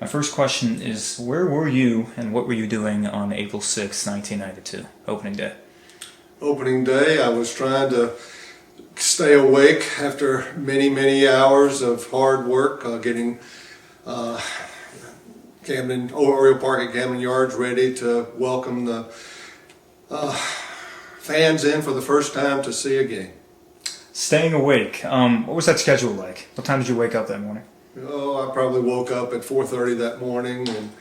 My first question is, where were you and what were you doing on April 6, 1992, opening day? Opening day, I was trying to stay awake after many hours of hard work, getting Oriole Park at Camden Yards ready to welcome the fans in for the first time to see a game. Staying awake. What was that schedule like? What time did you wake up that morning? Oh, I probably woke up at 4:30 that morning and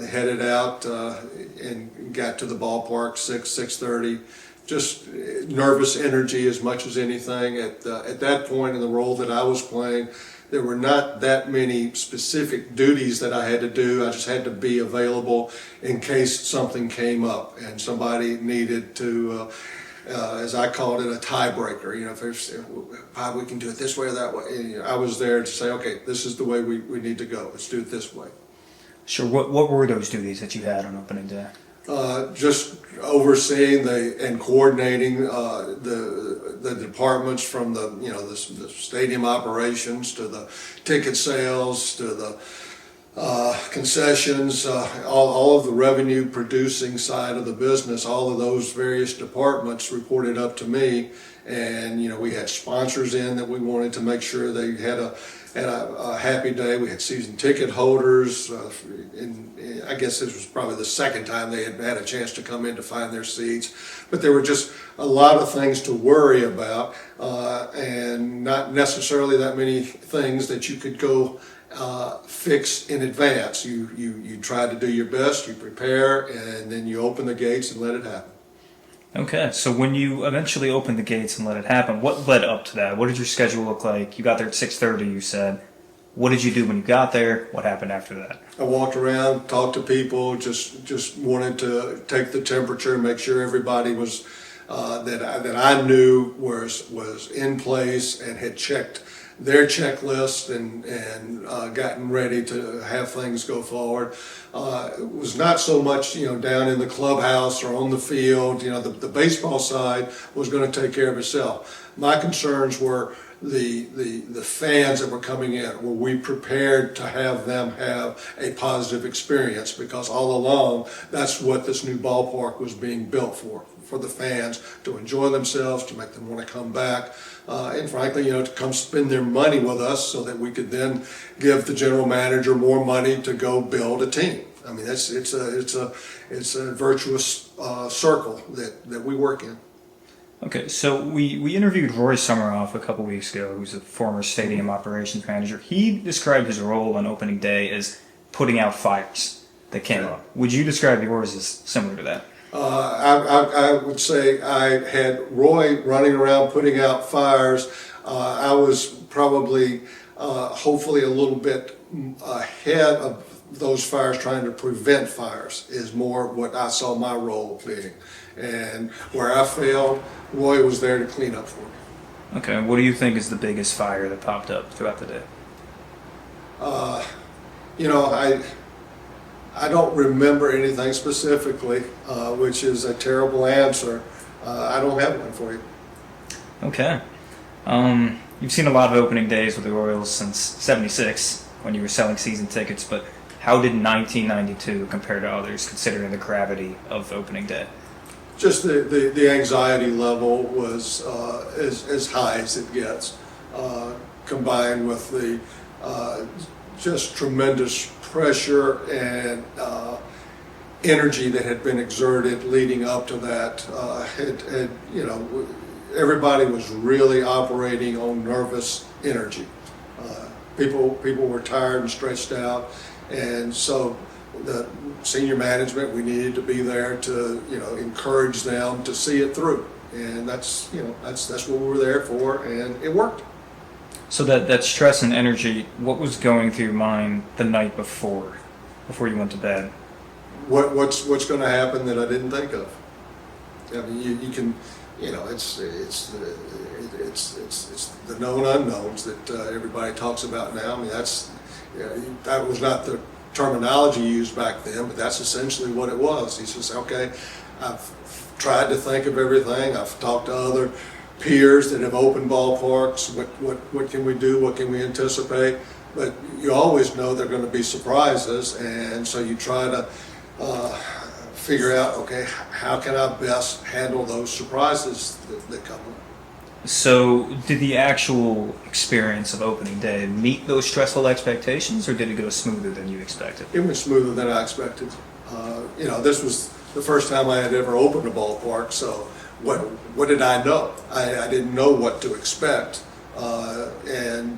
headed out and got to the ballpark 6:30. Just nervous energy as much as anything. At that point in the role that I was playing, there were not that many specific duties that I had to do. I just had to be available in case something came up and somebody needed to, as I called it, a tiebreaker. You know, if there's, we can do it this way or that way. And, you know, I was there to say, okay, this is the way we need to go. Let's do it this way. Sure. What were those duties that you had on opening day? Just overseeing and coordinating the departments from the stadium operations to the ticket sales to the concessions, all of the revenue producing side of the business. All of those various departments reported up to me, and we had sponsors in that we wanted to make sure they had a happy day. We had season ticket holders, and I guess this was probably the second time they had had a chance to come in to find their seats. But there were just a lot of things to worry about, and not necessarily that many things that you could go fix in advance. You try to do your best, you prepare, and then you open the gates and let it happen. Okay, so when you eventually opened the gates and let it happen, what led up to that? What did your schedule look like? You got there at 6:30, you said. What did you do when you got there? What happened after that? I walked around, talked to people, just wanted to take the temperature, make sure everybody was that I knew was in place and had checked their checklist and gotten ready to have things go forward. It was not so much down in the clubhouse or on the field. The baseball side was going to take care of itself. My concerns were the fans that were coming in. Were we prepared to have them have a positive experience? Because all along, that's what this new ballpark was being built for the fans to enjoy themselves, to make them want to come back, and frankly, to come spend their money with us so that we could then give the general manager more money to go build a team. I mean, it's a virtuous circle that we work in. Okay, so we interviewed Roy Summeroff a couple weeks ago, who's a former stadium operations manager. He described his role on opening day as putting out fires that came up. Would you describe yours as similar to that? I would say I had Roy running around putting out fires. I was probably, hopefully, a little bit ahead of those fires, trying to prevent fires, is more what I saw my role being. And where I failed, Roy was there to clean up for me. Okay, what do you think is the biggest fire that popped up throughout the day? I don't remember anything specifically, which is a terrible answer. I don't have one for you. Okay. You've seen a lot of opening days with the Orioles since '76 when you were selling season tickets, but how did 1992 compare to others, considering the gravity of opening day? Just the anxiety level was as high as it gets, combined with the just tremendous pressure and energy that had been exerted leading up to that. Everybody was really operating on nervous energy. People were tired and stretched out, and so the senior management, we needed to be there to encourage them to see it through, and that's what we were there for, and it worked. So that stress and energy, what was going through your mind the night before you went to bed? What's going to happen that I didn't think of? I mean, you can, it's the known unknowns that everybody talks about now. I mean, that was not the terminology used back then, but that's essentially what it was. He says, okay, I've tried to think of everything. I've talked to other peers that have opened ballparks. What can we do? What can we anticipate? but you always know there are going to be surprises, and so you try to figure out, okay, how can I best handle those surprises that come up. So, did the actual experience of opening day meet those stressful expectations, or did it go smoother than you expected? It went smoother than I expected. This was the first time I had ever opened a ballpark, so what did I know? I didn't know what to expect, and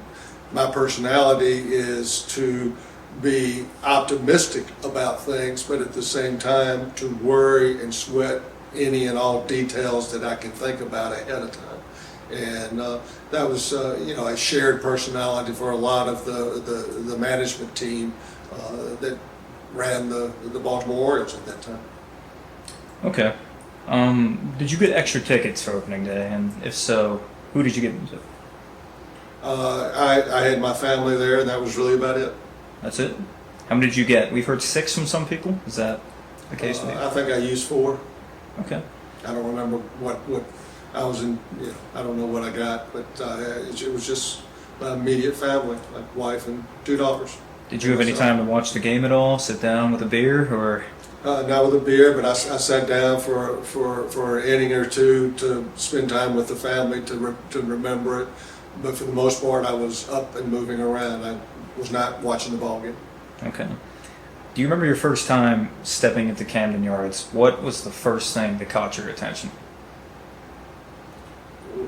my personality is to be optimistic about things, but at the same time to worry and sweat any and all details that I can think about ahead of time. And that was, a shared personality for a lot of the management team that ran the Baltimore Orioles at that time. Okay. Did you get extra tickets for opening day? And if so, who did you get them to? I had my family there, and that was really about it. That's it? How many did you get? We've heard 6 from some people. Is that the case with you? I think I used 4. Okay. I don't remember what I was in. I don't know what I got, but it was just my immediate family, like wife and 2 daughters. Did you have any time to watch the game at all? Sit down with a beer, or? Not with a beer, but I sat down for an inning or two to spend time with the family to remember it. But for the most part, I was up and moving around. I was not watching the ball game. Okay. Do you remember your first time stepping into Camden Yards? What was the first thing that caught your attention?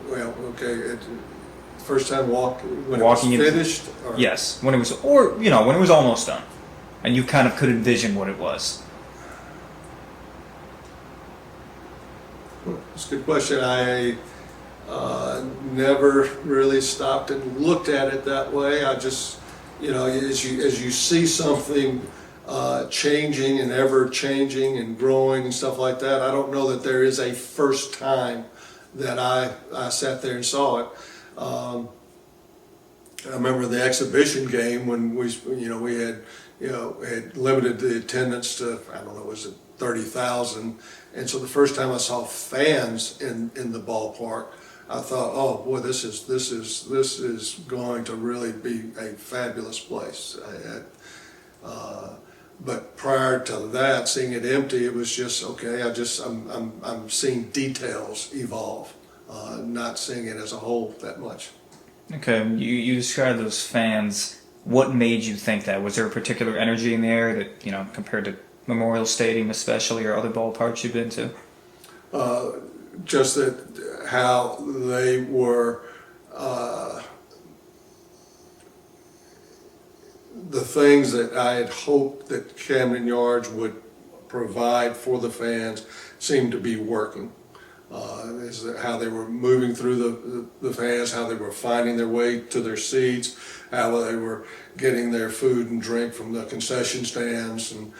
Well, okay. First time when Walking it was in, finished? Or? yes, when it was, or when it was almost done, and you kind of could envision what it was. It's a good question. I never really stopped and looked at it that way. I just, as you see something changing and ever changing and growing and stuff like that, I don't know that there is a first time that I sat there and saw it. I remember the exhibition game when we had limited the attendance to, I don't know, was it 30,000? And so the first time I saw fans in the ballpark, I thought, oh boy, this is going to really be a fabulous place. But prior to that, seeing it empty, it was just okay. I'm seeing details evolve, not seeing it as a whole that much. Okay, you described those fans. What made you think that? Was there a particular energy in the air that, compared to Memorial Stadium especially, or other ballparks you've been to? Just that how they were, the things that I had hoped that Camden Yards would provide for the fans seemed to be working. Is how they were moving through the fans, how they were finding their way to their seats, how they were getting their food and drink from the concession stands, and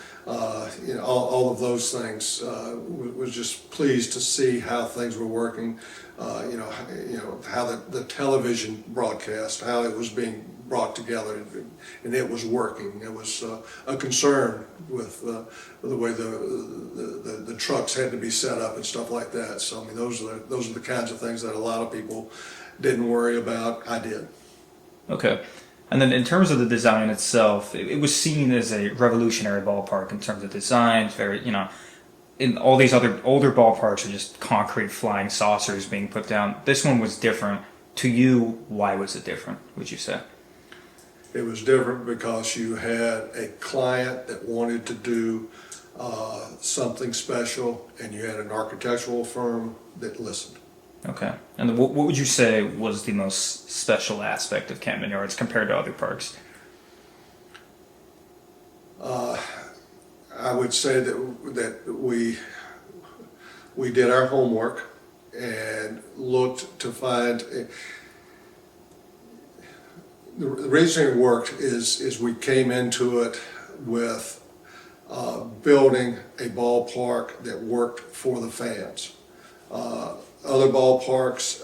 all of those things. Was just pleased to see how things were working. How the television broadcast, how it was being brought together, and it was working. It was a concern with the way the trucks had to be set up and stuff like that. So I mean, those are the kinds of things that a lot of people didn't worry about. I did. Okay. And then in terms of the design itself, it was seen as a revolutionary ballpark in terms of design. Very, in all these other older ballparks are just concrete flying saucers being put down. This one was different. To you, why was it different, would you say? It was different because you had a client that wanted to do something special, and you had an architectural firm that listened. Okay. And what would you say was the most special aspect of Camden Yards compared to other parks? I would say that we did our homework and looked to find the reason it worked is we came into it with building a ballpark that worked for the fans. Other ballparks,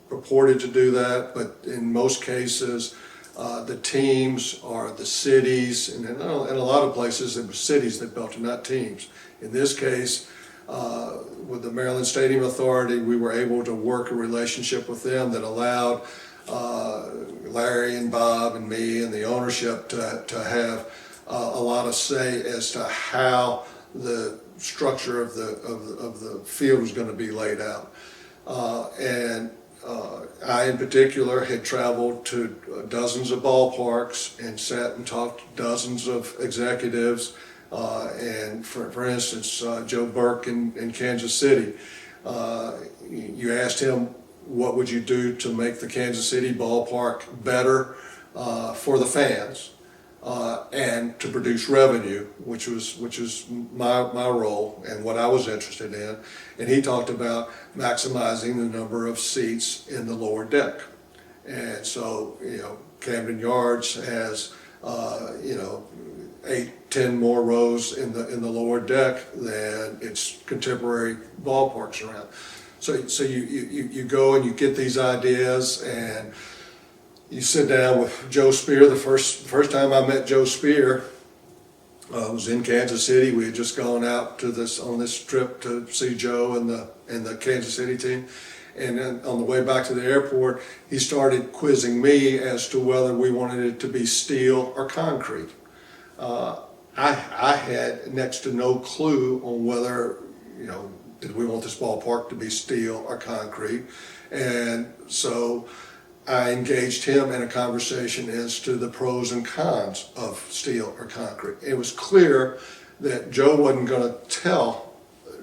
purported to do that, but in most cases, the teams or the cities, and in a lot of places it was cities that built it, not teams. In this case, with the Maryland Stadium Authority, we were able to work a relationship with them that allowed Larry and Bob and me and the ownership to have a lot of say as to how the structure of the field was going to be laid out. I in particular had traveled to dozens of ballparks and sat and talked to dozens of executives. And for instance, Joe Burke in Kansas City, you asked him, what would you do to make the Kansas City ballpark better for the fans and to produce revenue, which was my role and what I was interested in. And he talked about maximizing the number of seats in the lower deck. And so, Camden Yards has 8-10 more rows in the lower deck than its contemporary ballparks around. So you go and you get these ideas, and you sit down with Joe Spear. The first time I met Joe Spear was in Kansas City. We had just gone out on this trip to see Joe and the Kansas City team. And then on the way back to the airport, he started quizzing me as to whether we wanted it to be steel or concrete. I had next to no clue on whether, did we want this ballpark to be steel or concrete. And so I engaged him in a conversation as to the pros and cons of steel or concrete. It was clear that Joe wasn't going to tell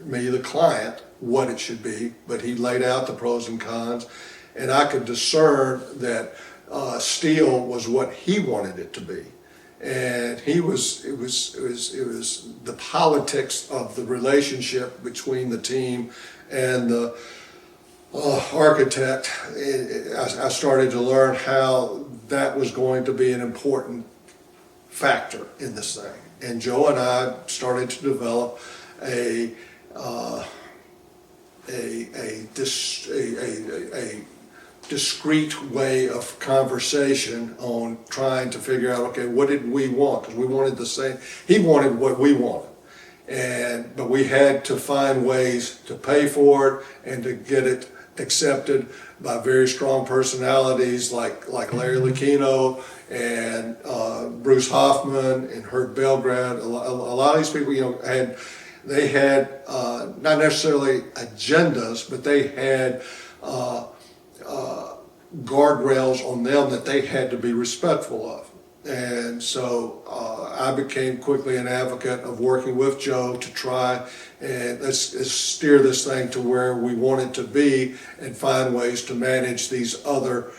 me, the client, what it should be, but he laid out the pros and cons, and I could discern that steel was what he wanted it to be. And it was the politics of the relationship between the team and the architect. I started to learn how that was going to be an important factor in this thing. And Joe and I started to develop a discrete way of conversation on trying to figure out, okay, what did we want? Because we wanted the same. He wanted what we wanted, but we had to find ways to pay for it and to get it accepted by very strong personalities like Larry Lucchino and Bruce Hoffman and Herb Belgrad. A lot of these people, had not necessarily agendas, but they had guardrails on them that they had to be respectful of. And so I became quickly an advocate of working with Joe to try and let's steer this thing to where we want it to be and find ways to manage these other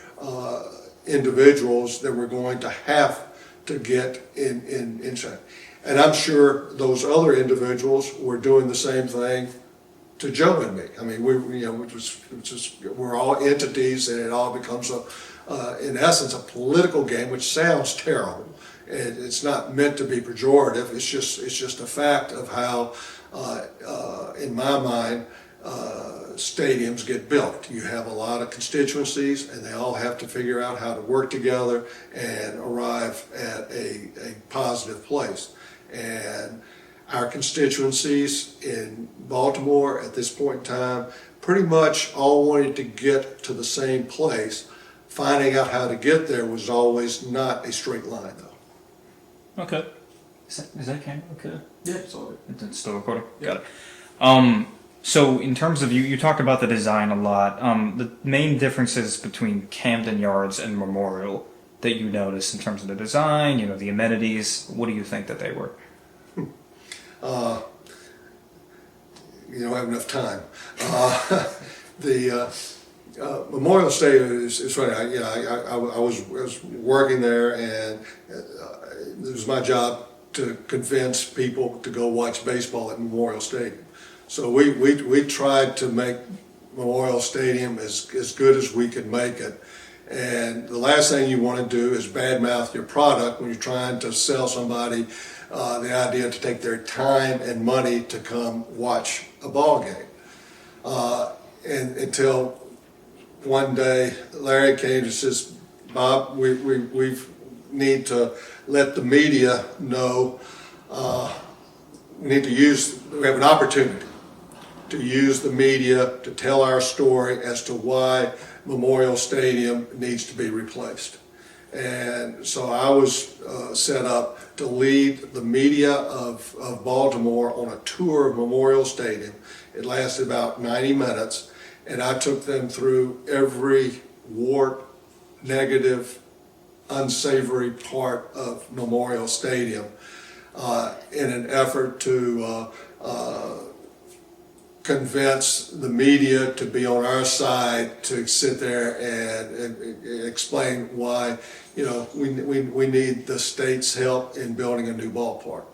individuals that we're going to have to get inside. And I'm sure those other individuals were doing the same thing to Joe and me. I mean, we're all entities, and it all becomes in essence, a political game, which sounds terrible. It's not meant to be pejorative. It's just a fact of how, in my mind, stadiums get built. You have a lot of constituencies, and they all have to figure out how to work together and arrive at a positive place. And our constituencies in Baltimore at this point in time pretty much all wanted to get to the same place. Finding out how to get there was always not a straight line, though. Okay. Is that camera okay? Yeah, it's all good. It's still recording? Yeah. Got it. So in terms of, you talked about the design a lot. The main differences between Camden Yards and Memorial that you noticed in terms of the design, the amenities, what do you think that they were? You don't have enough time. The Memorial Stadium is funny. I was working there, and it was my job to convince people to go watch baseball at Memorial Stadium. So we tried to make Memorial Stadium as good as we could make it. And the last thing you want to do is badmouth your product when you're trying to sell somebody the idea to take their time and money to come watch a ball game. And until one day Larry came and says, Bob, we need to let the media know, we have an opportunity to use the media to tell our story as to why Memorial Stadium needs to be replaced. And so I was set up to lead the media of Baltimore on a tour of Memorial Stadium. It lasted about 90 minutes, and I took them through every wart, negative, unsavory part of Memorial Stadium in an effort to convince the media to be on our side, to sit there and explain why, you know, we need the state's help in building a new ballpark.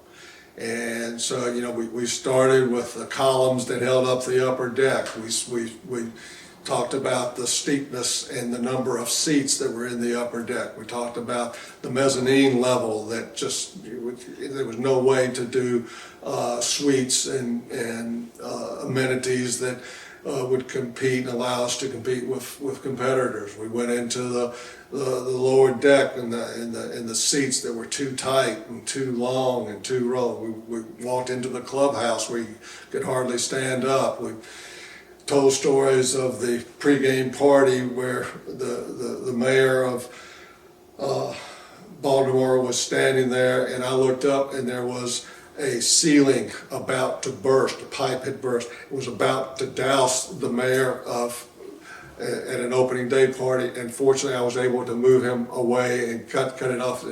And so, you know, we started with the columns that held up the upper deck. We talked about the steepness and the number of seats that were in the upper deck. We talked about the mezzanine level that just, there was no way to do suites and amenities that would compete and allow us to compete with competitors. We went into the lower deck and the seats that were too tight and too long and too low. We walked into the clubhouse where you could hardly stand up. We told stories of the pregame party where the mayor of Baltimore was standing there, and I looked up and there was a ceiling about to burst. A pipe had burst. It was about to douse the mayor at an opening day party, and fortunately I was able to move him away and cut it off.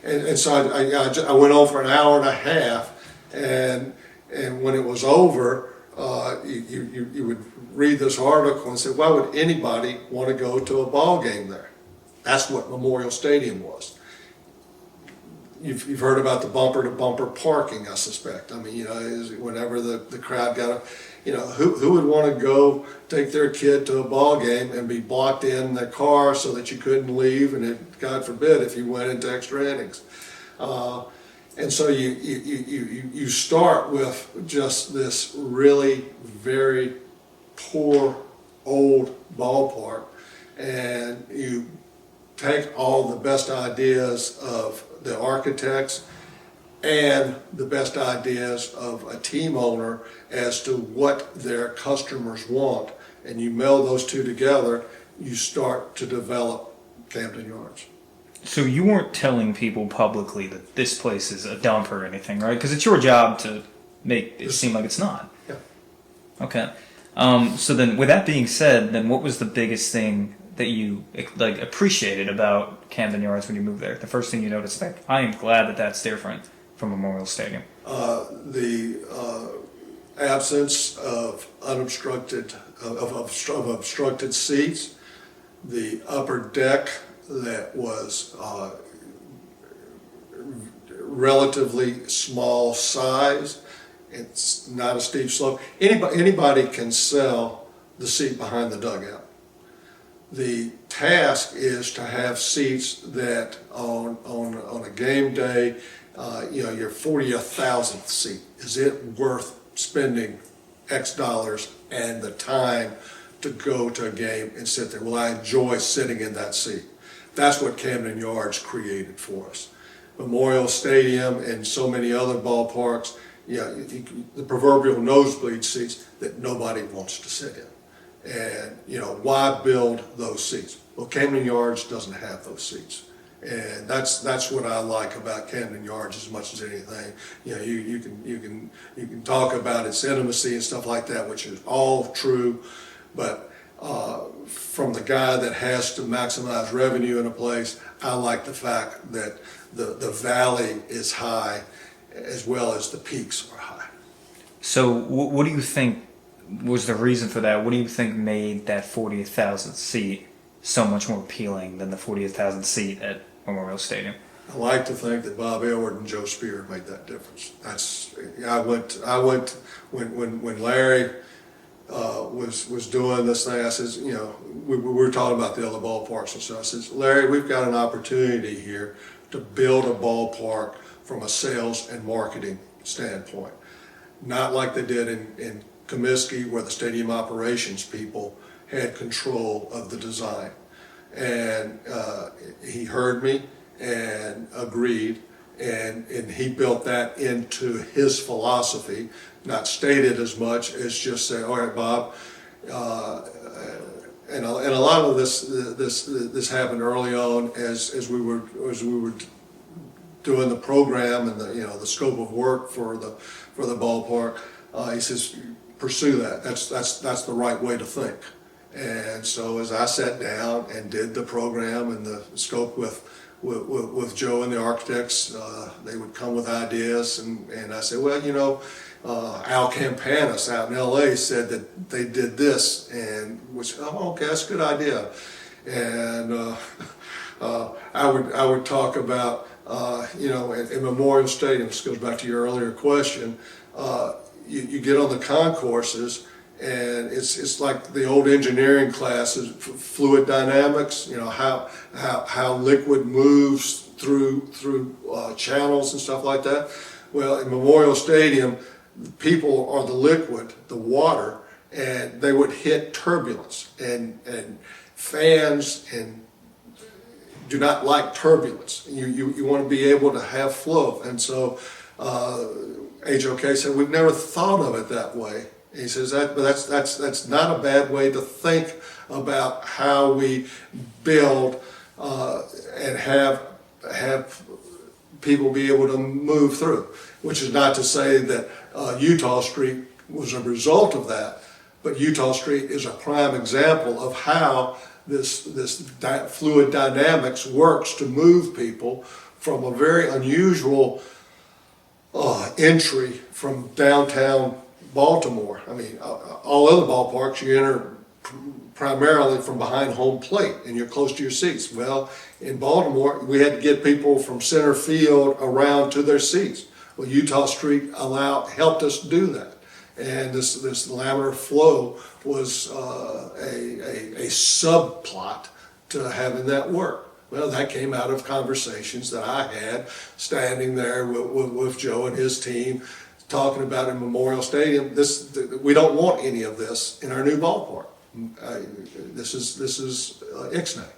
And so I went on for an hour and a half, and when it was over, you would read this article and say, why would anybody want to go to a ball game there? That's what Memorial Stadium was. You've heard about the bumper-to-bumper parking, I suspect. I mean, you know, whenever the crowd got up, you know, who would want to go take their kid to a ball game and be blocked in the car so that you couldn't leave, and God forbid if you went into extra innings. And so you start with just this really very poor old ballpark, and you take all the best ideas of the architects and the best ideas of a team owner as to what their customers want, and you meld those two together, you start to develop Camden Yards. So you weren't telling people publicly that this place is a dump or anything, right? Because it's your job to make it seem like it's not. Yeah. Okay. So then, with that being said, then what was the biggest thing that you appreciated about Camden Yards when you moved there? The first thing you noticed, like, I am glad that that's different from Memorial Stadium. The absence of unobstructed obstructed seats, the upper deck that was relatively small size. It's not a steep slope. Anybody can sell the seat behind the dugout. The task is to have seats that on a game day, you know, your 40,000th seat. Is it worth spending X dollars and the time to go to a game and sit there? Will I enjoy sitting in that seat? That's what Camden Yards created for us. Memorial Stadium and so many other ballparks, the proverbial nosebleed seats that nobody wants to sit in. And, you know, why build those seats? Well, Camden Yards doesn't have those seats. And that's what I like about Camden Yards as much as anything. You know, you can talk about its intimacy and stuff like that, which is all true, but from the guy that has to maximize revenue in a place, I like the fact that the valley is high as well as the peaks are high. So what do you think was the reason for that? What do you think made that 40,000th seat so much more appealing than the 40,000th seat at Memorial Stadium? I like to think that Bob Aylward and Joe Spear made that difference. I went when Larry was doing this thing. I says, you know, we were talking about the other ballparks and stuff. I says, Larry, we've got an opportunity here to build a ballpark from a sales and marketing standpoint, not like they did in Comiskey, where the stadium operations people had control of the design. And he heard me and agreed, and he built that into his philosophy, not stated as much as just say, all right, Bob, and a lot of this happened early on as we were doing the program and the scope of work for the ballpark. He says, pursue that. That's the right way to think. And so as I sat down and did the program and the scope with Joe and the architects, they would come with ideas, and I said, well, Al Campanis out in LA said that they did this, and which, oh, okay, that's a good idea. And I would talk about in Memorial Stadium. This goes back to your earlier question. You get on the concourses, and it's like the old engineering classes, fluid dynamics. How liquid moves through channels and stuff like that. Well, in Memorial Stadium, the people are the liquid, the water, and they would hit turbulence, and fans and do not like turbulence. You want to be able to have flow, and so HOK said, we've never thought of it that way. He says but that's not a bad way to think about how we build and have people be able to move through. Which is not to say that Utah Street was a result of that, but Utah Street is a prime example of how this fluid dynamics works to move people from a very unusual entry from downtown Baltimore. I mean, all other ballparks you enter primarily from behind home plate and you're close to your seats. Well, in Baltimore, we had to get people from center field around to their seats. Well, Utah Street helped us do that. And this laminar flow was a subplot to having that work. Well, that came out of conversations that I had standing there with Joe and his team talking about in Memorial Stadium. We don't want any of this in our new ballpark. This is Ixnay.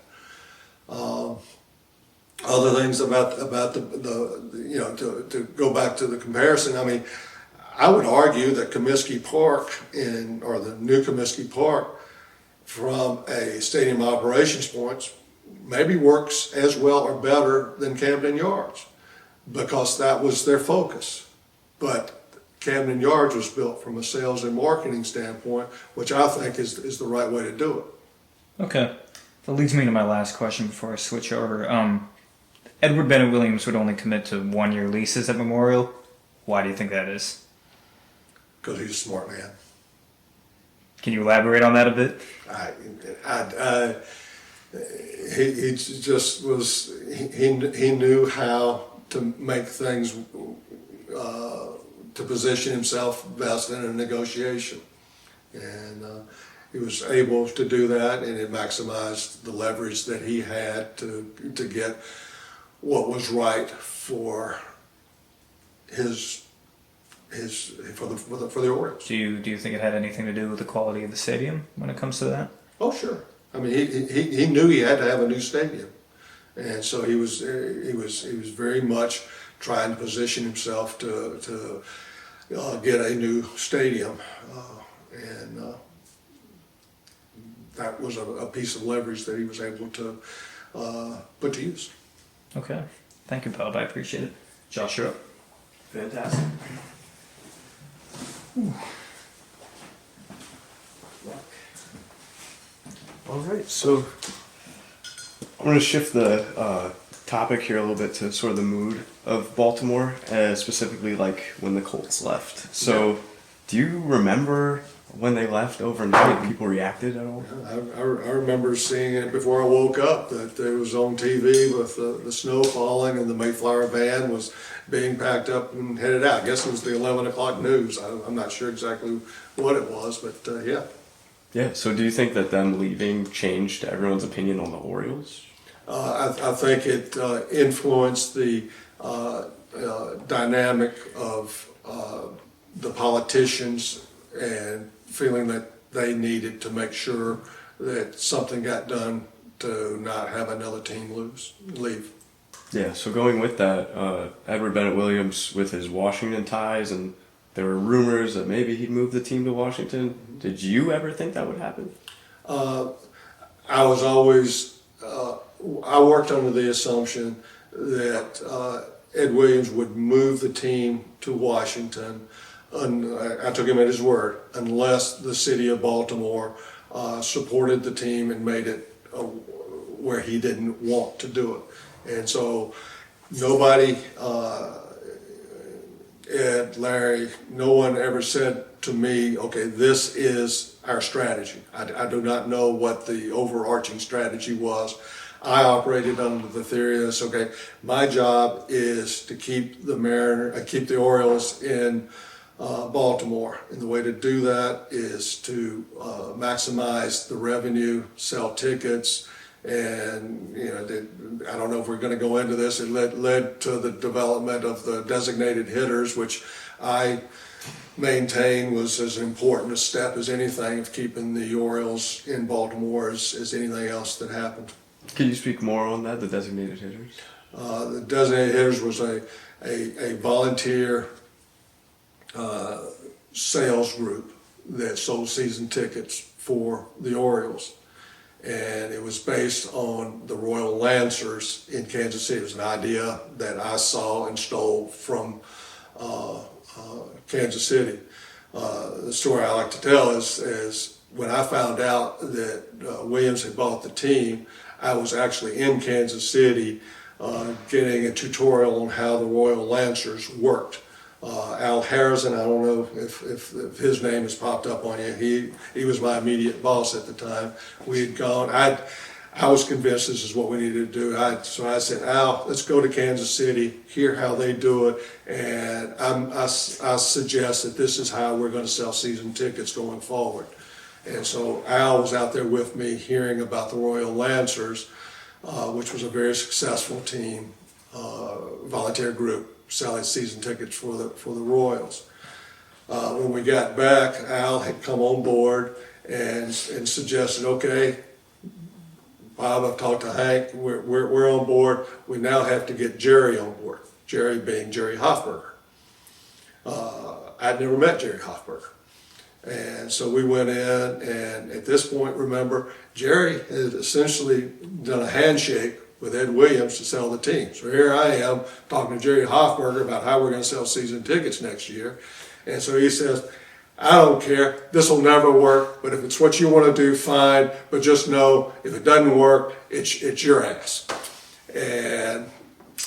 Other things about to go back to the comparison. I mean, I would argue that Comiskey Park or the new Comiskey Park, from a stadium operations point, maybe works as well or better than Camden Yards, because that was their focus. But Camden Yards was built from a sales and marketing standpoint, which I think is the right way to do it. Okay, that leads me to my last question before I switch over. Edward Bennett Williams would only commit to 1-year leases at Memorial. Why do you think that is? Because he's a smart man. Can you elaborate on that a bit? He just was. He knew how to make things to position himself best in a negotiation, and he was able to do that, and it maximized the leverage that he had to get what was right for for the Orioles. Do you think it had anything to do with the quality of the stadium when it comes to that? Oh, sure. I mean, he knew he had to have a new stadium, and so he was very much trying to position himself to get a new stadium, and that was a piece of leverage that he was able to put to use. Okay. Thank you, Bob. I appreciate it. Josh, you're up. Fantastic. All right, so I'm going to shift the topic here a little bit to sort of the mood of Baltimore, specifically like when the Colts left. So, do you remember when they left overnight? People reacted at all? I remember seeing it before I woke up, that it was on TV with the snow falling and the Mayflower van was being packed up and headed out. I guess it was the 11 o'clock news. I'm not sure exactly what it was, but yeah. Yeah, so do you think that them leaving changed everyone's opinion on the Orioles? I think it influenced the dynamic of the politicians and feeling that they needed to make sure that something got done to not have another team leave. Yeah, so going with that, Edward Bennett Williams with his Washington ties, and there were rumors that maybe he'd move the team to Washington. Did you ever think that would happen? I was always, I worked under the assumption that Ed Williams would move the team to Washington. I took him at his word, unless the city of Baltimore supported the team and made it where he didn't want to do it. And so nobody, Ed, Larry, no one ever said to me, okay, this is our strategy. I do not know what the overarching strategy was. I operated under the theory that, okay, my job is to keep the Orioles in Baltimore, and the way to do that is to maximize the revenue, sell tickets, and I don't know if we're going to go into this. It led to the development of the designated hitters, which I maintain was as important a step as anything of keeping the Orioles in Baltimore as anything else that happened. Can you speak more on that, the designated hitters? The designated hitters was a volunteer sales group that sold season tickets for the Orioles. And it was based on the Royal Lancers in Kansas City. It was an idea that I saw and stole from Kansas City. The story I like to tell is when I found out that Williams had bought the team, I was actually in Kansas City getting a tutorial on how the Royal Lancers worked. Al Harrison, I don't know if his name has popped up on you. He was my immediate boss at the time. We had gone. I was convinced this is what we needed to do. So I said, Al, let's go to Kansas City, hear how they do it, and I suggest that this is how we're going to sell season tickets going forward. And so Al was out there with me, hearing about the Royal Lancers, which was a very successful team, volunteer group, selling season tickets for the Royals. When we got back, Al had come on board and suggested, okay, Bob, I've talked to Hank, we're on board. We now have to get Jerry on board. Jerry being Jerry Hoffberger. I'd never met Jerry Hoffberger. And so we went in, and at this point, remember, Jerry had essentially done a handshake with Ed Williams to sell the team. So here I am talking to Jerry Hoffberger about how we're going to sell season tickets next year. And so he says, I don't care, this will never work, but if it's what you want to do, fine, but just know if it doesn't work, it's your ass. And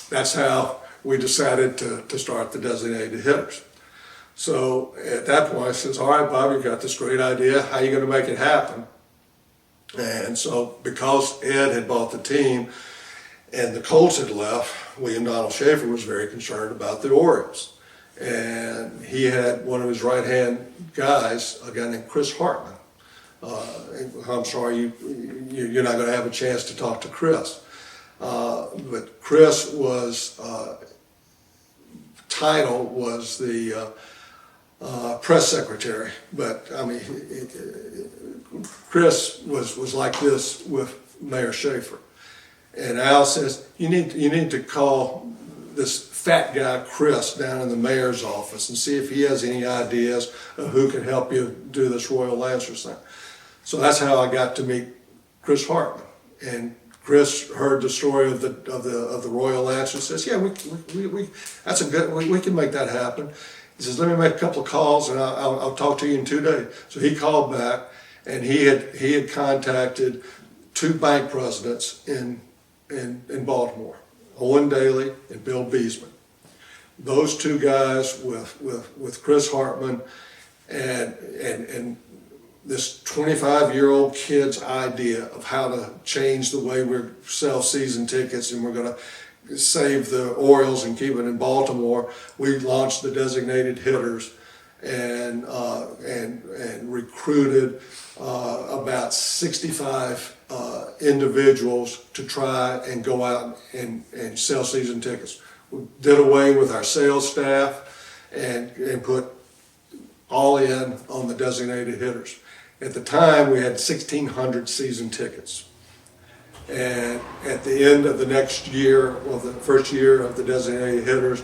that's how we decided to start the designated hitters. So at that point I says, all right, Bob, you've got this great idea, how are you going to make it happen? And so because Ed had bought the team and the Colts had left, William Donald Schaefer was very concerned about the Orioles. And he had one of his right-hand guys, a guy named Chris Hartman. I'm sorry, you're not going to have a chance to talk to Chris. But Chris was, title was the press secretary. But I mean, Chris was like this with Mayor Schaefer. And Al says, you need to call this fat guy Chris down in the mayor's office and see if he has any ideas of who can help you do this Royal Lancers thing. So that's how I got to meet Chris Hartman. And Chris heard the story of the Royal Lancers. Says, yeah, that's a good. We can make that happen. He says, let me make a couple of calls and I'll talk to you in 2 days. So he called back, and he had contacted 2 bank presidents in Baltimore, Owen Daly and Bill Beesman. Those 2 guys with Chris Hartman and this 25-year-old kid's idea of how to change the way we sell season tickets, and we're going to save the Orioles and keep it in Baltimore. We launched the designated hitters and recruited about 65 individuals to try and go out and sell season tickets. We did away with our sales staff and put all in on the designated hitters. At the time, we had 1,600 season tickets. And at the end of the next year, well, the first year of the designated hitters,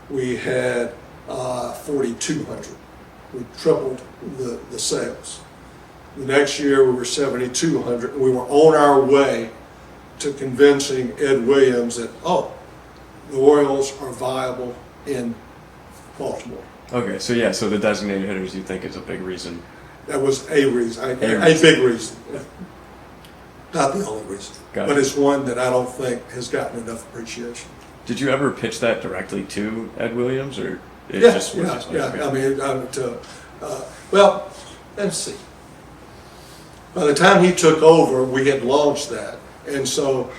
we had 4,200. We tripled the sales. The next year we were 7,200. We were on our way to convincing Ed Williams that, oh, the Orioles are viable in Baltimore. Okay, so yeah, so the designated hitters you think is a big reason. That was a reason, a reason. big reason. Not the only reason, Got but it. it's one that I don't think has gotten enough appreciation. Did you ever pitch that directly to Ed Williams, or it Yeah, just was yeah, just yeah. I mean, well, let's see. By the time he took over, we had launched that, and so,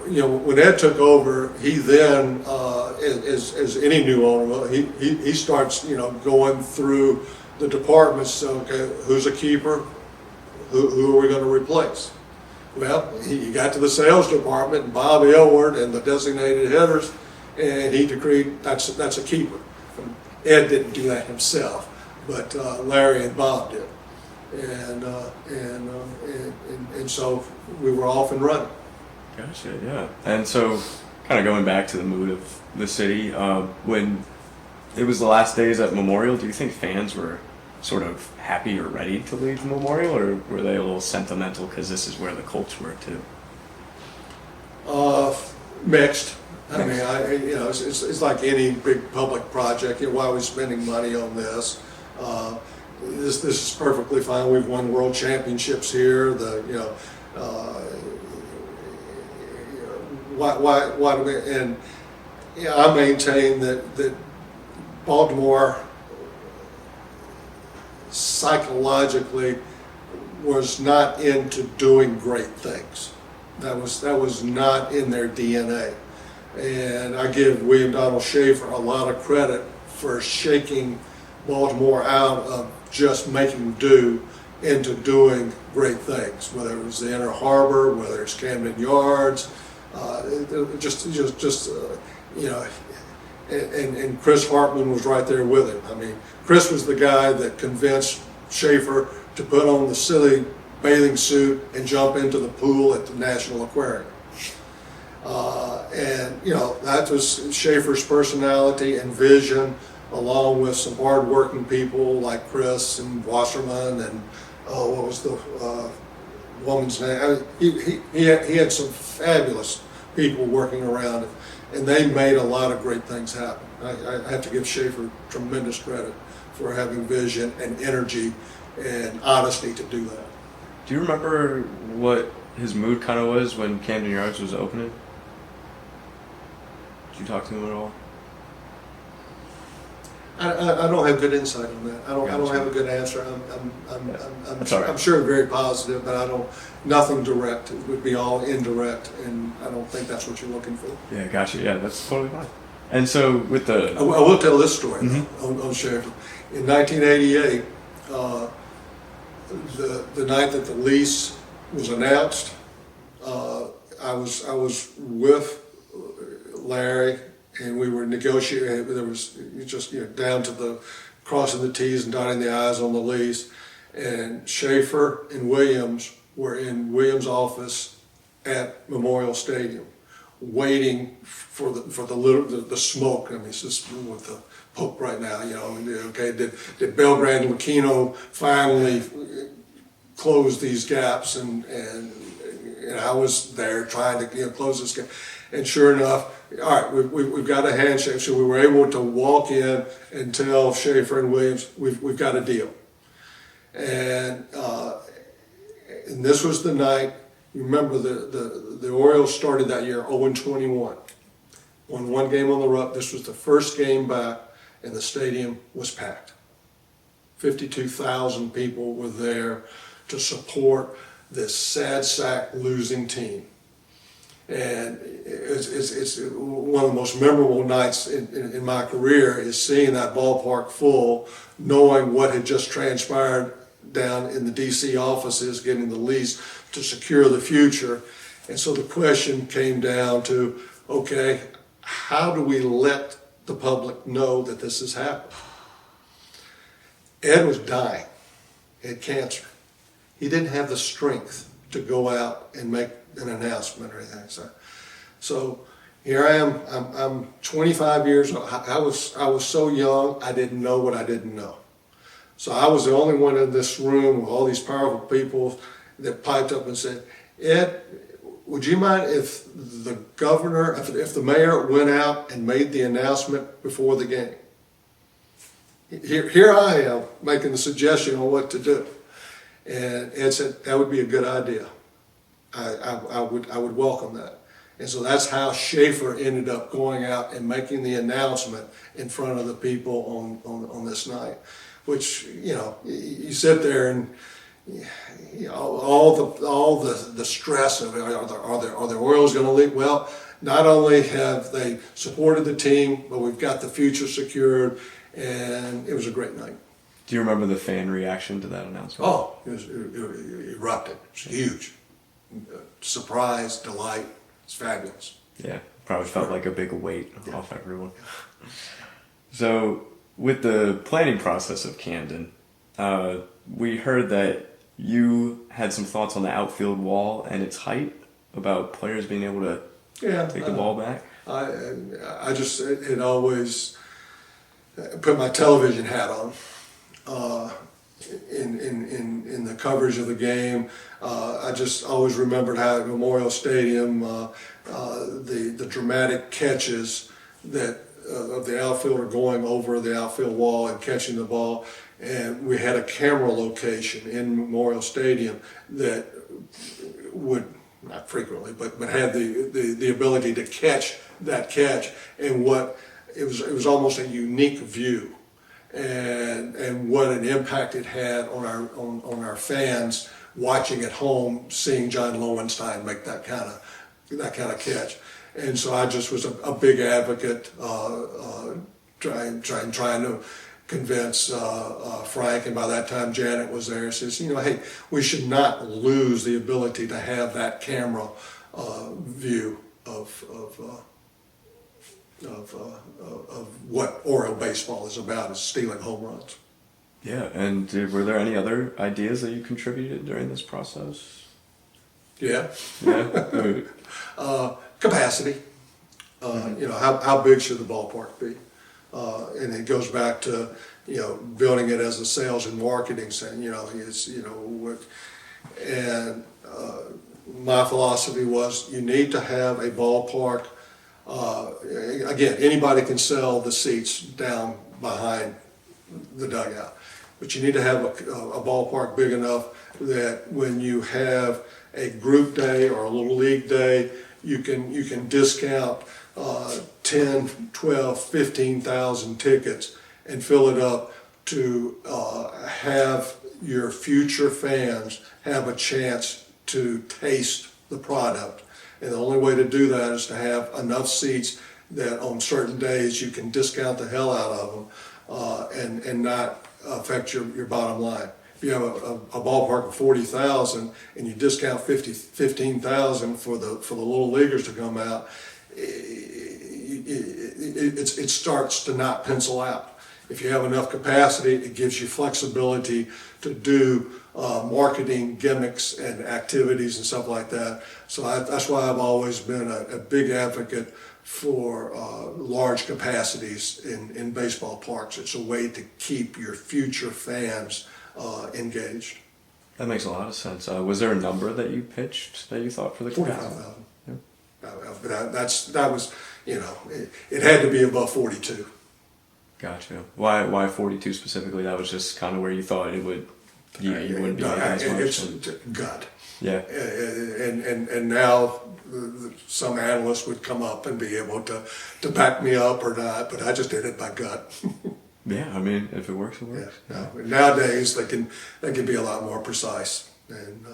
you know, when Ed took over, he then, as any new owner, he starts, you know, going through the departments. Okay, who's a keeper? Who are we going to replace? Well, he got to the sales department, and Bob Aylward and the designated hitters, and he decreed that's a keeper. Ed didn't do that himself, but Larry and Bob did, and so we were off and running. Gotcha, yeah. And so, kind of going back to the mood of the city, when it was the last days at Memorial, do you think fans were sort of happy or ready to leave Memorial, or were they a little sentimental because this is where the Colts were too? Mixed. I mean, you know, it's like any big public project. You know, why are we spending money on this? This is perfectly fine. We've won world championships here. Why do we? And yeah, I maintain that Baltimore psychologically was not into doing great things. That was not in their DNA. And I give William Donald Schaefer a lot of credit for shaking Baltimore out of just making do into doing great things, whether it was the Inner Harbor, whether it's Camden Yards, you know, and Chris Hartman was right there with him. I mean, Chris was the guy that convinced Schaefer to put on the silly bathing suit and jump into the pool at the National Aquarium. And, you know, that was Schaefer's personality and vision, along with some hard-working people like Chris and Wasserman and, what was the woman's name? I mean, he had some fabulous people working around him, and they made a lot of great things happen. I have to give Schaefer tremendous credit for having vision and energy and honesty to do that. Do you remember what his mood kind of was when Camden Yards was opening? Did you talk to him at all? I don't have good insight on that. I don't Gotcha. have a good answer. That's all right. I'm sure very positive, but nothing direct. It would be all indirect, and I don't think that's what you're looking for. Yeah, gotcha. Yeah, that's totally fine. And so with I the will tell this story on Schaefer. In 1988, the night that the lease was announced, I was with Larry, and we were negotiating. There was just, you know, down to the crossing the T's and dotting the I's on the lease. And Schaefer and Williams were in Williams' office at Memorial Stadium, waiting for the smoke. I mean, it's just with the Pope right now, you know. Okay, did Belgrade and Aquino finally close these gaps? And I was there trying to, you know, close this gap. And sure enough, all right, we've got a handshake. So we were able to walk in and tell Schaefer and Williams, we've got a deal. And this was the night. You remember the Orioles started that year 0-21. Won one game on the road. This was the first game back, and the stadium was packed. 52,000 people were there to support this sad sack losing team. And it's one of the most memorable nights in my career is seeing that ballpark full, knowing what had just transpired down in the DC offices, getting the lease to secure the future. And so the question came down to, okay, how do we let the public know that this has happened? Ed was dying. He had cancer. He didn't have the strength to go out and make an announcement or anything. So here I am. I'm 25 years old. I was so young. I didn't know what I didn't know. So I was the only one in this room with all these powerful people that piped up and said, Ed, would you mind if the governor, if the mayor went out and made the announcement before the game? Here I am making the suggestion on what to do. And Ed said, that would be a good idea. I would welcome that. And so that's how Schaefer ended up going out and making the announcement in front of the people on this night. Which, you sit there and all the stress of are the Orioles going to leave? Well, not only have they supported the team, but we've got the future secured, and it was a great night. Do you remember the fan reaction to that announcement? Oh, it erupted. It was huge. Surprise, delight. It's fabulous. Yeah, probably felt like a big weight off everyone. So, with the planning process of Camden, we heard that you had some thoughts on the outfield wall and its height, about players being able to take the ball back. I just it always put my television hat on. In the coverage of the game, I just always remembered how at Memorial Stadium the dramatic catches that of the outfielder going over the outfield wall and catching the ball, and we had a camera location in Memorial Stadium that would not frequently, but had the ability to catch that catch, and what it was almost a unique view. And what an impact it had on our fans watching at home, seeing John Lowenstein make that kind of catch. And so I just was a big advocate, trying to convince Frank, and by that time Janet was there. Says, hey, we should not lose the ability to have that camera view of what Oriole baseball is about, is stealing home runs. Yeah, and were there any other ideas that you contributed during this process? Yeah. Yeah. Capacity. How big should the ballpark be? And it goes back to building it as a sales and marketing center. My philosophy was you need to have a ballpark. Again, anybody can sell the seats down behind the dugout, but you need to have a ballpark big enough that when you have a group day or a little league day, you can discount 10, 12, 15,000 tickets and fill it up to have your future fans have a chance to taste the product. And the only way to do that is to have enough seats that on certain days you can discount the hell out of them and not affect your bottom line. If you have a ballpark of 40,000 and you discount 15,000 for the little leaguers to come out, it starts to not pencil out. If you have enough capacity, it gives you flexibility to do marketing gimmicks and activities and stuff like that. So that's why I've always been a big advocate for large capacities in baseball parks. It's a way to keep your future fans engaged. That makes a lot of sense. Was there a number that you pitched that you thought for the capacity? 45,000. But that was, it had to be above 42. Gotcha. Why 42 specifically? That was just kind of where you thought it would. You wouldn't be making as much. It's gut. Yeah. And now some analysts would come up and be able to back me up or not, but I just did it by gut. Yeah, I mean, if it works, it works. Yeah. Nowadays they can be a lot more precise, and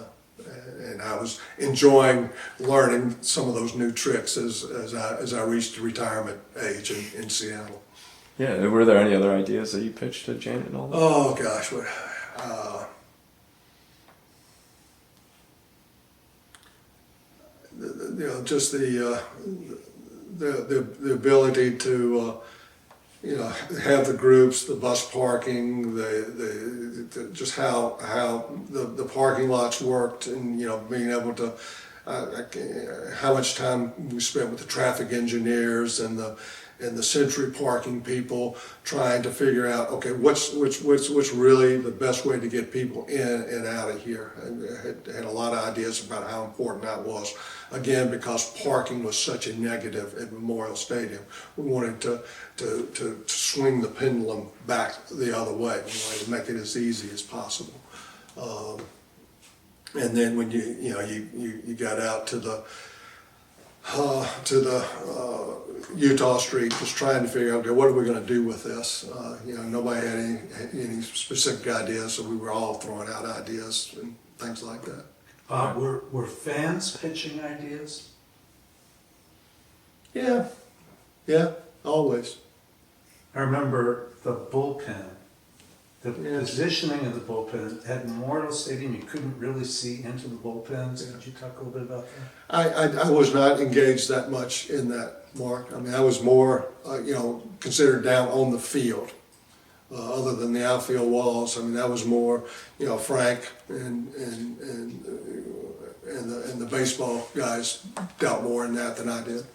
I was enjoying learning some of those new tricks as I reached retirement age in Seattle. Yeah. Were there any other ideas that you pitched to Janet and all that? Oh gosh, just the ability to have the groups, the bus parking, the just how the parking lots worked, and being able to how much time we spent with the traffic engineers and and the Century Parking people trying to figure out, okay, what's really the best way to get people in and out of here. And had a lot of ideas about how important that was. Again, because parking was such a negative at Memorial Stadium, we wanted to swing the pendulum back the other way. We wanted to make it as easy as possible. And then when you got out to the Utah Street, just trying to figure out, okay, what are we going to do with this? Nobody had any specific ideas, so we were all throwing out ideas and things like that. Were fans pitching ideas? Yeah, always. I remember the bullpen, the positioning of the bullpen at Memorial Stadium. You couldn't really see into the bullpens. Could you talk a little bit about that? I was not engaged that much in that, Mark. I mean, I was more, considered down on the field, other than the outfield walls. I mean, that was more, Frank and the baseball guys dealt more in that than I did.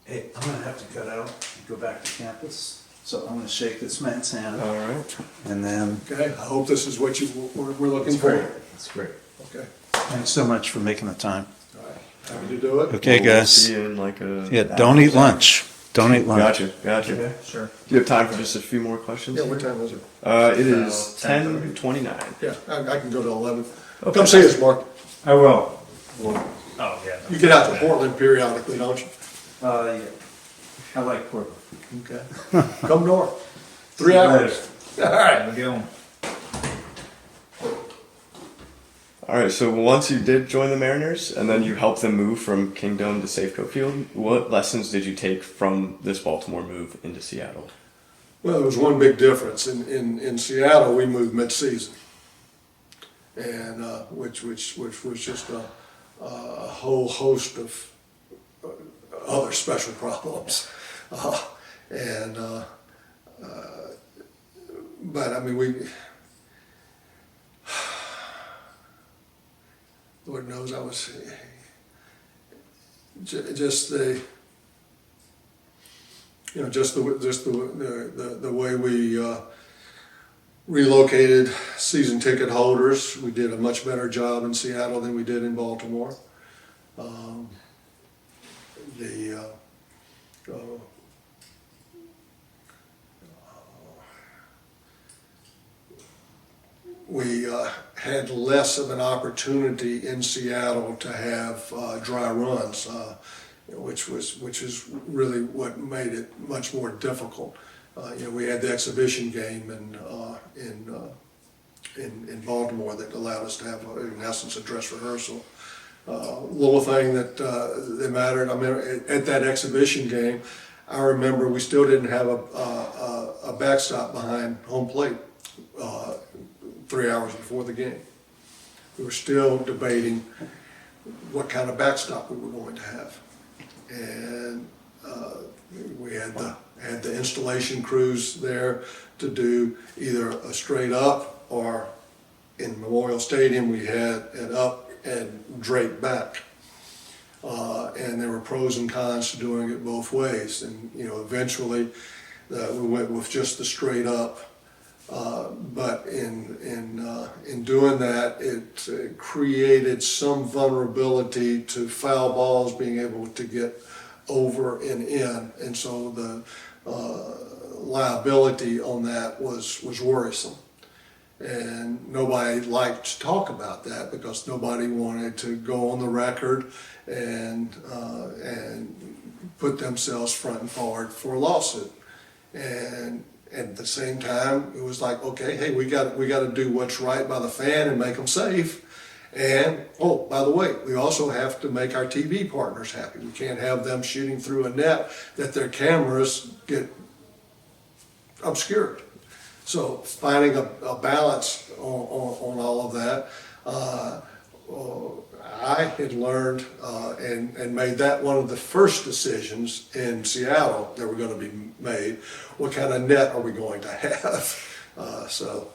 Hey, I'm going to have to cut out and go back to campus. So I'm going to shake this man's hand. All right. And then, Okay, I hope this is what you were looking that's for. great. That's great. Okay, Thanks so much for making the time. all right, happy to do it. Okay, We'll guys. see you in like a. Yeah, don't eat lunch. Don't eat lunch. Gotcha. Okay. Sure. Do you have time for just a few more questions? Yeah, what time is it? It is 10:30. 10:29. Yeah, I can go to 11. Okay. Come see us, Mark. I will. Oh, yeah. You get out to Portland periodically, don't you? Yeah. I like Portland. Okay. Come north. 3 hours. All right. Have a good one. All right. So once you did join the Mariners, and then you helped them move from Kingdome to Safeco Field, what lessons did you take from this Baltimore move into Seattle? Well, there was one big difference. In Seattle, we moved mid-season, and which was just a whole host of other special problems. But I mean, Lord knows I was just the way we relocated season ticket holders. We did a much better job in Seattle than we did in Baltimore. We had less of an opportunity in Seattle to have dry runs, which is really what made it much more difficult. We had the exhibition game in Baltimore that allowed us to have, in essence, a dress rehearsal. Little thing that mattered. I mean, at that exhibition game, I remember we still didn't have a backstop behind home plate 3 hours before the game. We were still debating what kind of backstop we were going to have, and we had the installation crews there to do either a straight up, or in Memorial Stadium we had an up and drape back. And there were pros and cons to doing it both ways, and eventually we went with just the straight up. But in doing that, it created some vulnerability to foul balls being able to get over and in, and so the liability on that was worrisome. And nobody liked to talk about that because nobody wanted to go on the record and put themselves front and forward for a lawsuit. And at the same time, it was like, okay, hey, we got to do what's right by the fan and make them safe. And oh, by the way, we also have to make our TV partners happy. We can't have them shooting through a net that their cameras get obscured. So finding a balance on all of that, I had learned and made that one of the first decisions in Seattle that were going to be made. What kind of net are we going to have? So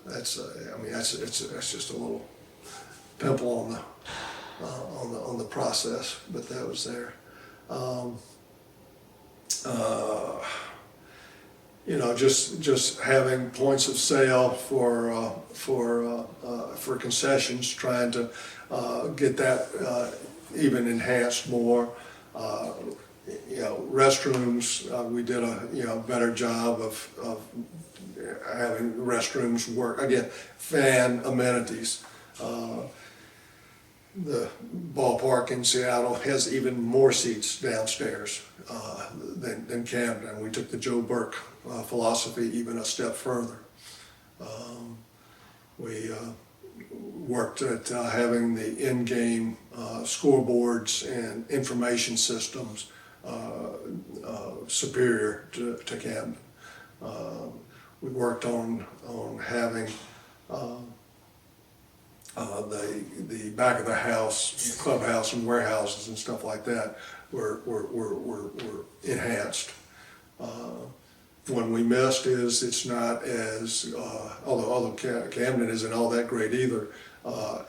that's it's just a little pimple on the process, but that was there. just having points of sale for concessions, trying to get that even enhanced more. Restrooms, we did a better job of having restrooms work. Again, fan amenities. The ballpark in Seattle has even more seats downstairs than Camden. We took the Joe Burke philosophy even a step further. We worked at having the in-game scoreboards and information systems superior to Camden. We worked on having the back of the house, clubhouse and warehouses and stuff like that were enhanced. One we missed is it's not as, although Camden isn't all that great either,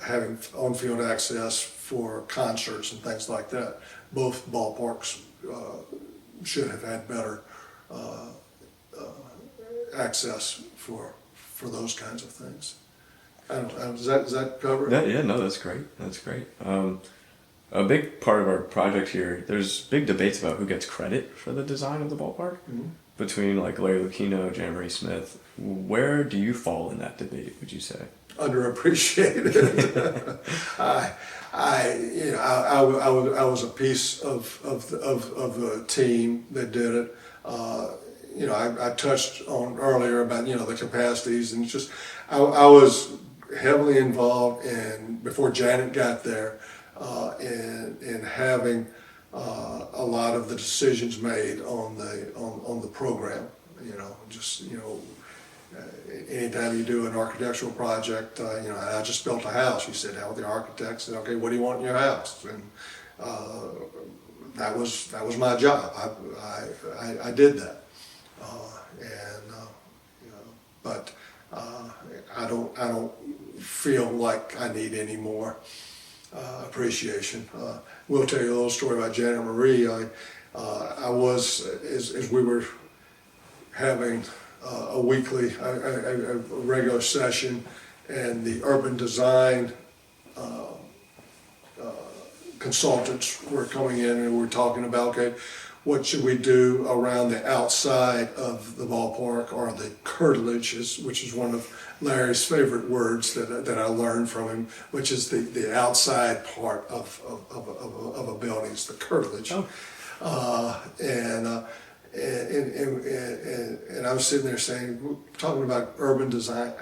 having on-field access for concerts and things like that. Both ballparks should have had better access for those kinds of things. Does that cover it? Yeah, no, that's great. That's great. A big part of our project here, there's big debates about who gets credit for the design of the ballpark between like Larry Lucchino, Jan Marie Smith. Where do you fall in that debate, would you say? Underappreciated. I was a piece of the team that did it. I touched on earlier about the capacities, and just I was heavily involved in, before Janet got there, in having a lot of the decisions made on the program. Anytime you do an architectural project, I just built a house. You sit down with the architect, said, okay, what do you want in your house? And that was my job. I did that, but I don't feel like I need any more appreciation. We'll tell you a little story about Janet Marie. I was, as we were having a weekly, a regular session, and the urban design consultants were coming in and we were talking about, okay, what should we do around the outside of the ballpark, or the curtilage, which is one of Larry's favorite words that I learned from him, which is the outside part of a building, is the curtilage. Oh. And I was sitting there saying, talking about urban design,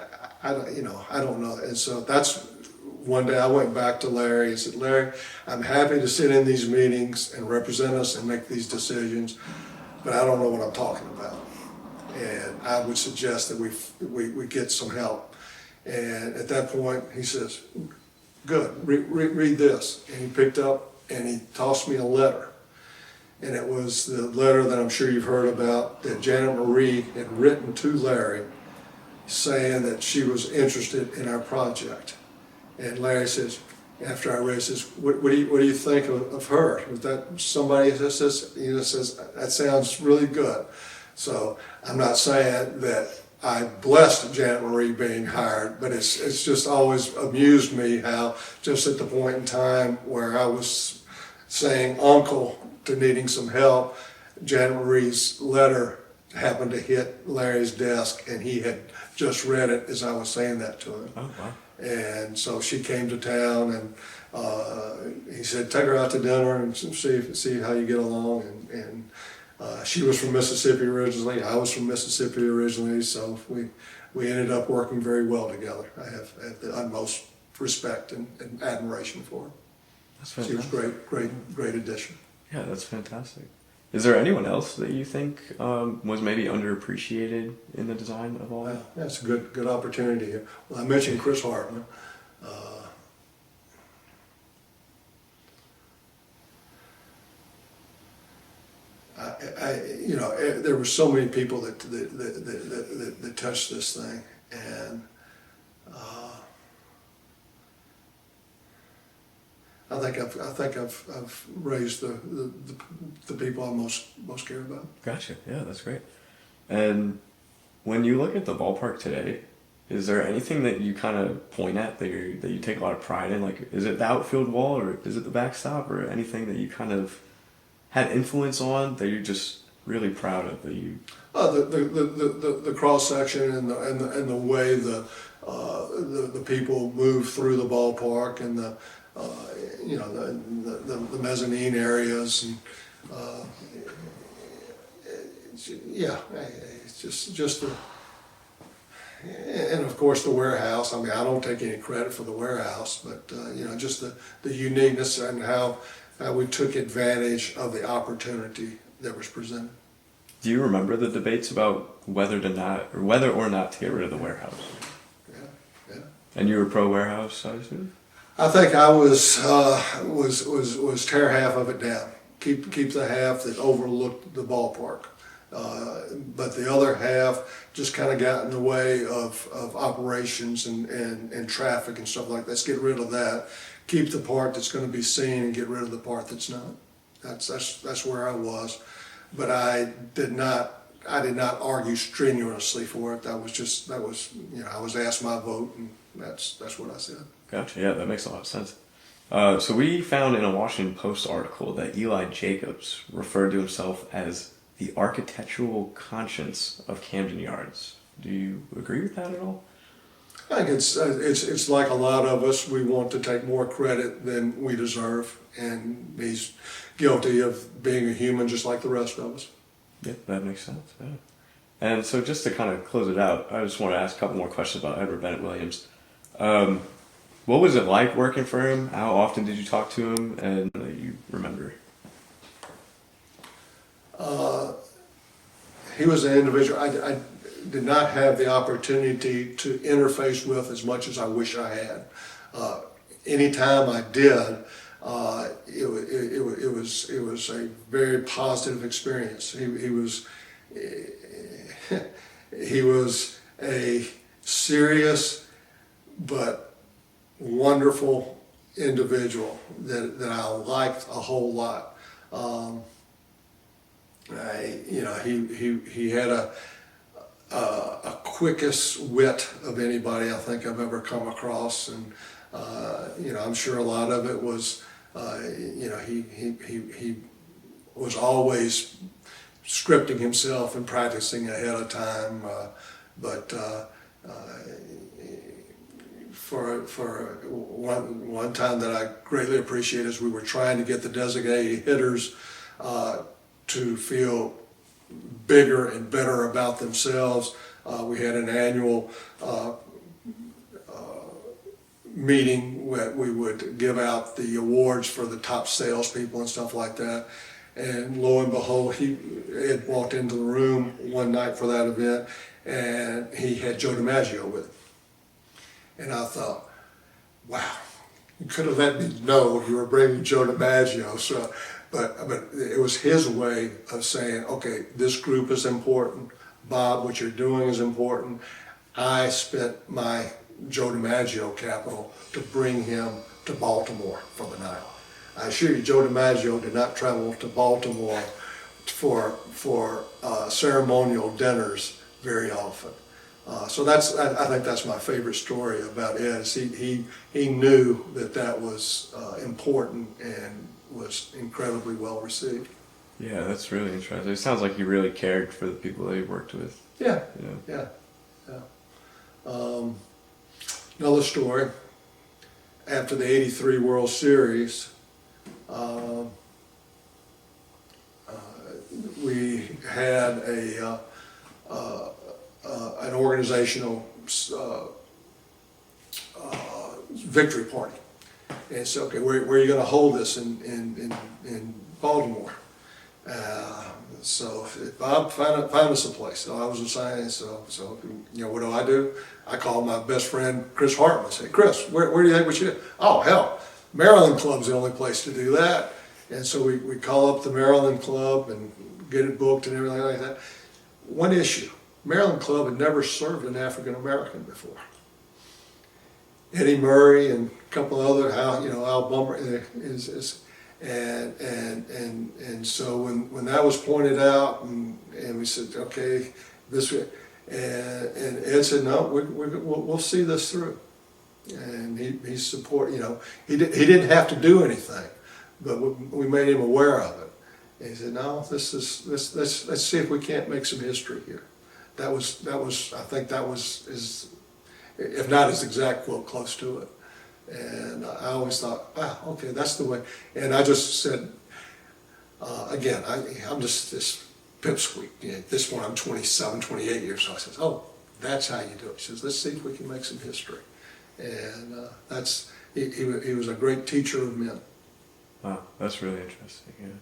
I don't know. And so that's one day I went back to Larry and said, Larry, I'm happy to sit in these meetings and represent us and make these decisions, but I don't know what I'm talking about. And I would suggest that we get some help. And at that point, he says, good, read this. And he picked up and he tossed me a letter. And it was the letter that I'm sure you've heard about, that Janet Marie had written to Larry, saying that she was interested in our project. And Larry says, after I read it, says, what do you think of her? Was that somebody that says, that sounds really good. So I'm not saying that I blessed Janet Marie being hired, but it's just always amused me how just at the point in time where I was saying uncle to needing some help, Janet Marie's letter happened to hit Larry's desk, and he had just read it as I was saying that to him. Oh, wow. And so she came to town, and he said, take her out to dinner and see how you get along. And she was from Mississippi originally. I was from Mississippi originally, so we ended up working very well together. I have the utmost respect and admiration for her. That's fantastic. She was great addition. Yeah, that's fantastic. Is there anyone else that you think was maybe underappreciated in the design of all that? That's a good opportunity here. Well, I mentioned Chris Hartman. There were so many people that touched this thing, and I I've raised the people I most care about. Gotcha. Yeah, that's great. And when you look at the ballpark today, is there anything that you kind of point at that you take a lot of pride in? Like, is it the outfield wall, or is it the backstop, or anything that you kind of had influence on that you're just really proud of that you? The cross section and the way the people move through the ballpark, and the mezzanine areas, and it's just the. And of course the warehouse. I mean, I don't take any credit for the warehouse, but just the uniqueness and how we took advantage of the opportunity that was presented. Do you remember the debates about whether or not to get rid of the warehouse? Yeah. And you were pro warehouse, I assume? I think I was tear half of it down. Keep the half that overlooked the ballpark. But the other half just kind of got in the way of operations and traffic and stuff like that. Let's get rid of that. Keep the part that's going to be seen and get rid of the part that's not. That's where I was. But I did not argue strenuously for it. I was asked my vote, and that's what I said. Gotcha. Yeah, that makes a lot of sense. So we found in a Washington Post article that Eli Jacobs referred to himself as the architectural conscience of Camden Yards. Do you agree with that at all? I think it's like a lot of us. We want to take more credit than we deserve, and he's guilty of being a human just like the rest of us. Yeah, that makes sense. Yeah. And so just to kind of close it out, I just want to ask a couple more questions about Edward Bennett Williams. What was it like working for him? How often did you talk to him, and you remember? He was an individual I did not have the opportunity to interface with as much as I wish I had. Anytime I did, it was a very positive experience. He was a serious but wonderful individual that I liked a whole lot. He had a quickest wit of anybody I think I've ever come across, and I'm sure a lot of it was he was always scripting himself and practicing ahead of time, but for one time that I greatly appreciate is we were trying to get the designated hitters to feel bigger and better about themselves. We had an annual meeting where we would give out the awards for the top salespeople and stuff like that. And lo and behold, he had walked into the room one night for that event, and he had Joe DiMaggio with him. And I thought, wow, you could have let me know you were bringing Joe DiMaggio. So, but it was his way of saying, okay, this group is important. Bob, what you're doing is important. I spent my Joe DiMaggio capital to bring him to Baltimore for the night. I assure you, Joe DiMaggio did not travel to Baltimore for ceremonial dinners very often. So I think that's my favorite story about Ed. Is he knew that was important and was incredibly well received. Yeah, that's really interesting. It sounds like he really cared for the people that he worked with. Yeah. Another story. After the '83 World Series, we had an organizational victory party. And so, okay, where are you going to hold this in Baltimore? So Bob, find us a place. So I was assigned. So what do? I called my best friend Chris Hartman. I said, Chris, where do you think we should? Oh hell, Maryland Club's the only place to do that. And so we call up the Maryland Club and get it booked and everything like that. One issue: Maryland Club had never served an African American before. Eddie Murray and a couple other, Al Bummer and so when that was pointed out and we said, okay, this way, and Ed said, no, we'll see this through. And he support, he didn't have to do anything, but we made him aware of it. And he said, no, let's see if we can't make some history here. That was I think that was his, if not his exact quote, close to it. And I always thought, wow, okay, that's the way. And I just said, again, I'm just this pipsqueak. At this point, I'm 27, 28 years old. I says, oh, that's how you do it. He says, let's see if we can make some history. And he was a great teacher of men. Wow, that's really interesting. Yeah.